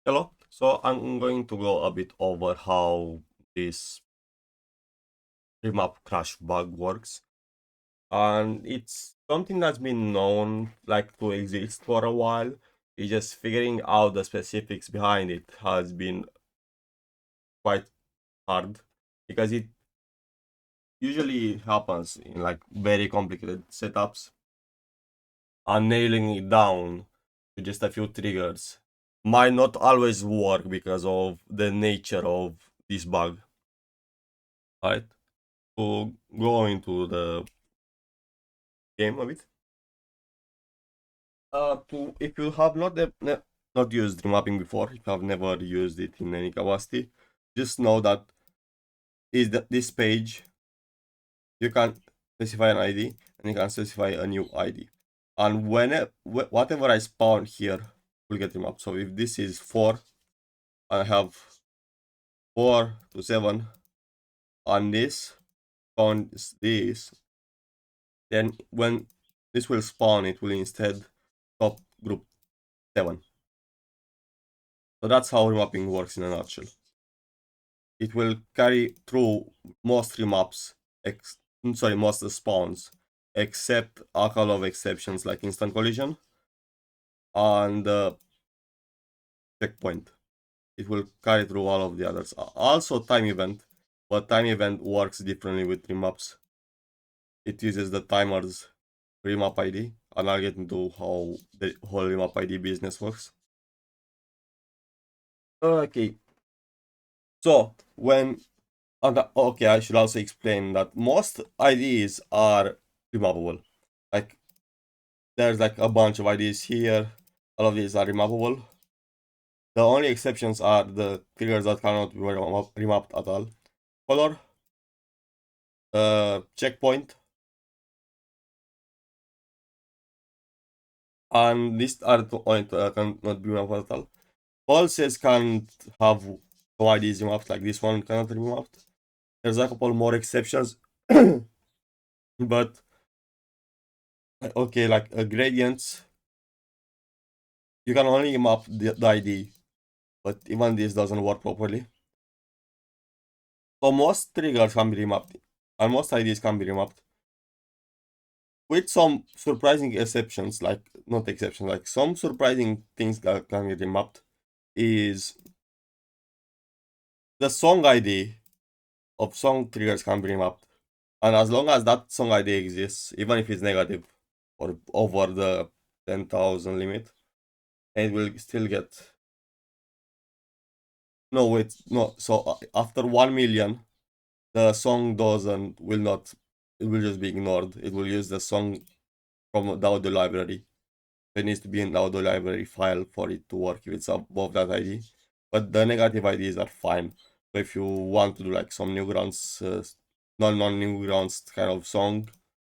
Hello. So I'm going to go a bit over how this remap crash bug works, and it's something that's been known like to exist for a while. It's just figuring out the specifics behind it has been quite hard because it usually happens in like very complicated setups, and nailing it down to just a few triggers might not always work because of the nature of this bug, right? To go into the game a bit. To if you have not used remapping before, if you have never used it in any capacity, just know that this page you can specify an ID and you can specify a new ID, and whatever I spawn here will get remapped. So if this is 4, I have 4 to 7, and this spawns this, then when this will spawn, it will instead top group 7. So that's how remapping works in a nutshell. It will carry through most remaps, most spawns, except a couple of exceptions like instant collision and checkpoint. It will carry through all of the others. Also time event, but time event works differently with remaps. It uses the timer's remap ID, and I'll get into how the whole remap ID business works. Okay, so okay, I should also explain that most IDs are remappable. Like there's like a bunch of IDs here. All of these are remappable. The only exceptions are the triggers that cannot be remapped at all. Color, checkpoint, and these are the only cannot be remapped at all. Pulses can't have no IDs remapped, like this one cannot be remapped. There's a couple more exceptions, but okay, like gradients, you can only map the ID, but even this doesn't work properly. So most triggers can be remapped, and most IDs can be remapped, with some surprising exceptions, like not exceptions, like some surprising things that can be remapped is the song ID of song triggers can be remapped, and as long as that song ID exists, even if it's negative or over the 10,000 limit, it will still get. No, wait, no. So after 1 million, the song doesn't will not. It will just be ignored. It will use the song from the audio library. There needs to be an audio library file for it to work if it's above that ID. But the negative IDs are fine. So if you want to do like some Newgrounds, non-Newgrounds kind of song,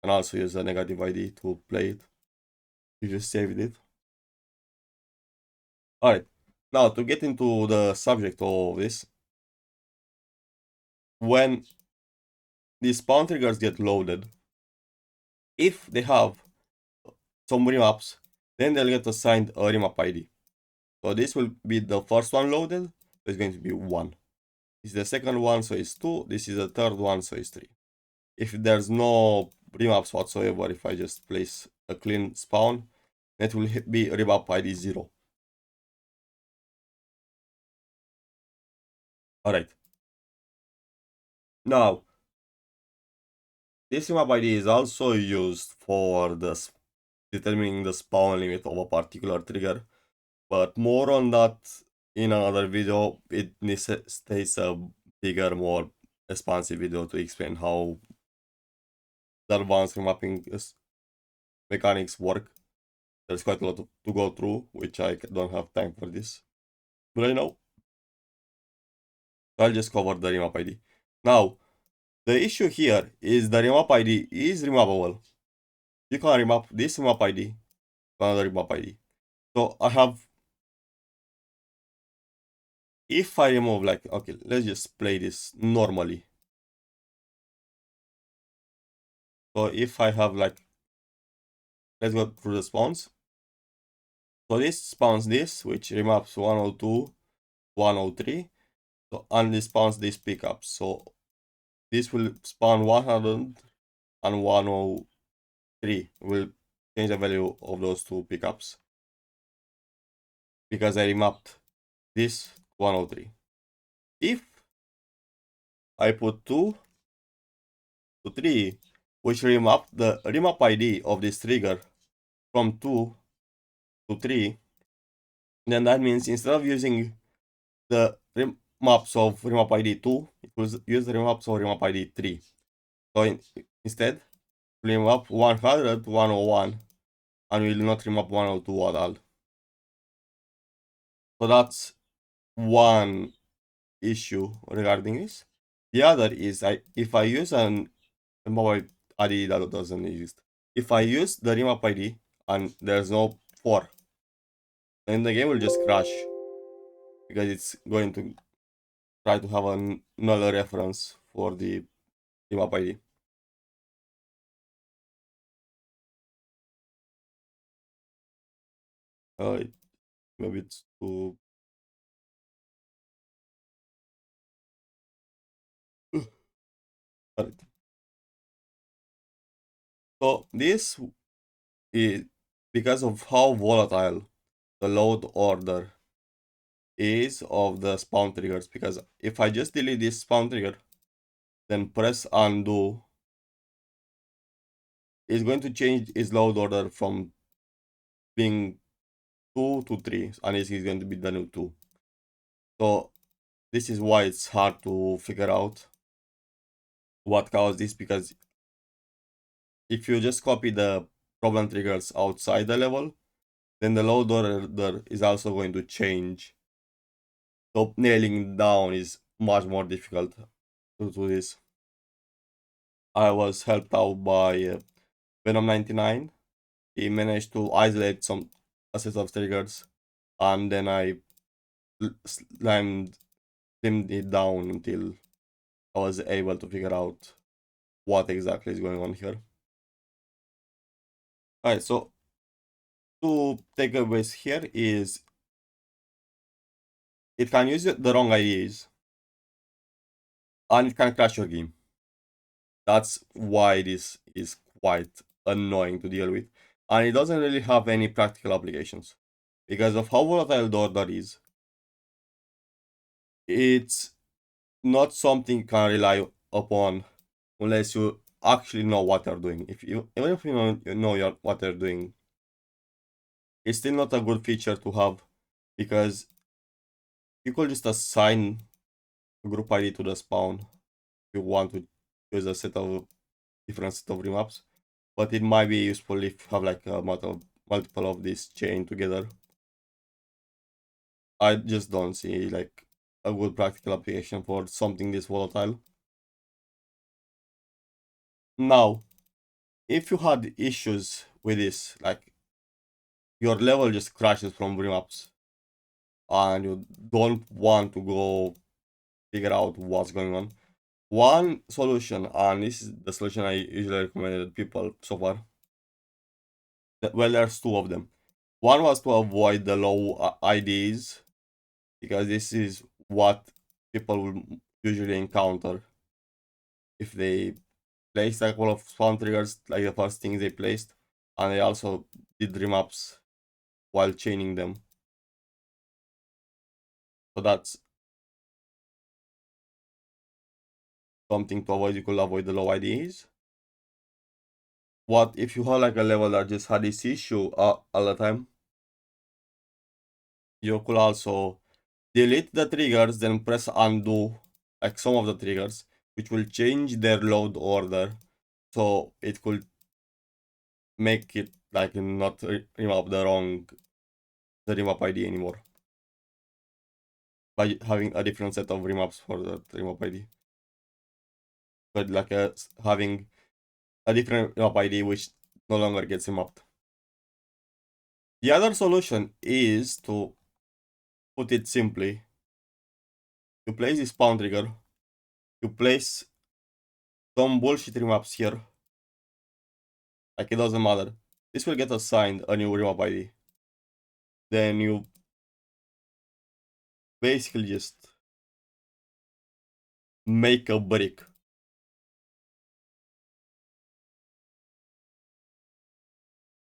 and also use a negative ID to play it. You just saved it. Alright. Now to get into the subject of this, when these spawn triggers get loaded, if they have some remaps, then they'll get assigned a remap ID. So this will be the first one loaded, so it's going to be 1. This is the second one, so it's 2. This is the third one, so it's 3. If there's no remaps whatsoever, if I just place a clean spawn, it will be remap ID 0. Alright. Now, this remap ID is also used for determining the spawn limit of a particular trigger, but more on that in another video. It necessitates a bigger, more expansive video to explain how the advanced remapping mechanics work. There's quite a lot to go through, which I don't have time for this. But I know. I'll just cover the remap ID. Now, the issue here is the remap ID is remappable. You can remap this remap ID to another remap ID. So I have, if I remove like, okay, let's just play this normally. So if I have like, let's go through the spawns. So this spawns this, which remaps 102, 103. So, and this spawns these pickups. So this will spawn 100 and 103. Will change the value of those two pickups because I remapped this 103. If I put 2 to 3, which remap the remap ID of this trigger from 2 to 3, then that means instead of using the remaps of remap ID 2, it will use the remaps of remap ID 3. So instead, remap 100 to 101 and will not remap 102 at all. So that's one issue regarding this. The other is if I use an remap ID that doesn't exist, if I use the remap ID and there's no 4, then the game will just crash because it's going to try to have a null reference for the remap ID. Uh, Maybe it's too. So this is because of how volatile the load order is of the spawn triggers. Because if I just delete this spawn trigger, then press undo, it's going to change its load order from being 2 to 3, and it's going to be the new 2. So this is why it's hard to figure out what caused this, because if you just copy the problem triggers outside the level, then the load order is also going to change. So nailing down is much more difficult to do this. I was helped out by Venom99. He managed to isolate some set of triggers, and then I slimmed it down until I was able to figure out what exactly is going on here. Alright, so two takeaways here is it can use the wrong IDs and it can crash your game. That's why this is quite annoying to deal with. And it doesn't really have any practical applications. Because of how volatile the order is, it's not something you can rely upon unless you actually know what they're doing. Even if you know what they're doing, it's still not a good feature to have because you could just assign a group ID to the spawn if you want to use a different set of remaps. But it might be useful if you have like a multiple of these chain together. I just don't see like a good practical application for something this volatile. Now, if you had issues with this, like your level just crashes from remaps and you don't want to go figure out what's going on, one solution, and this is the solution I usually recommended people so far. Well, there's two of them. One was to avoid the low IDs because this is what people will usually encounter if they place a couple of spawn triggers, like the first things they placed, and they also did remaps while chaining them. So that's something to avoid. You could avoid the low IDs. What if you have like a level that just had this issue all the time? You could also delete the triggers, then press undo, like some of the triggers, which will change their load order. So it could make it like not remap the remap ID anymore by having a different set of remaps for the remap ID. But like having a different remap ID which no longer gets remapped. The other solution is to put it simply. You place this spawn trigger, you place some bullshit remaps here. Like it doesn't matter. This will get assigned a new remap ID. then you basically just make a brick.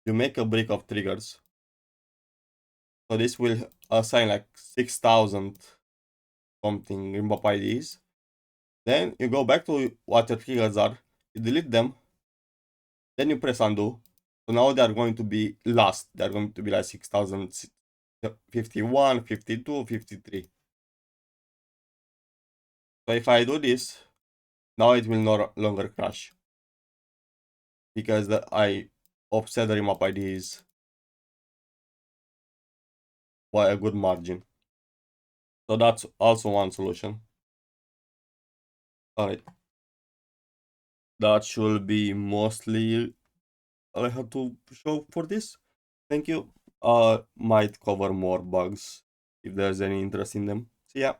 You make a brick of triggers. So this will assign like 6,000 something remap IDs. Then you go back to what your triggers are, you delete them, then you press undo. So now they are going to be lost. They are going to be like 6,051, 52, 53. So if I do this, now it will no longer crash because I offset the remap IDs by a good margin. So that's also one solution. Alright, that should be mostly all I have to show for this. Thank you. Might cover more bugs if there's any interest in them. See ya.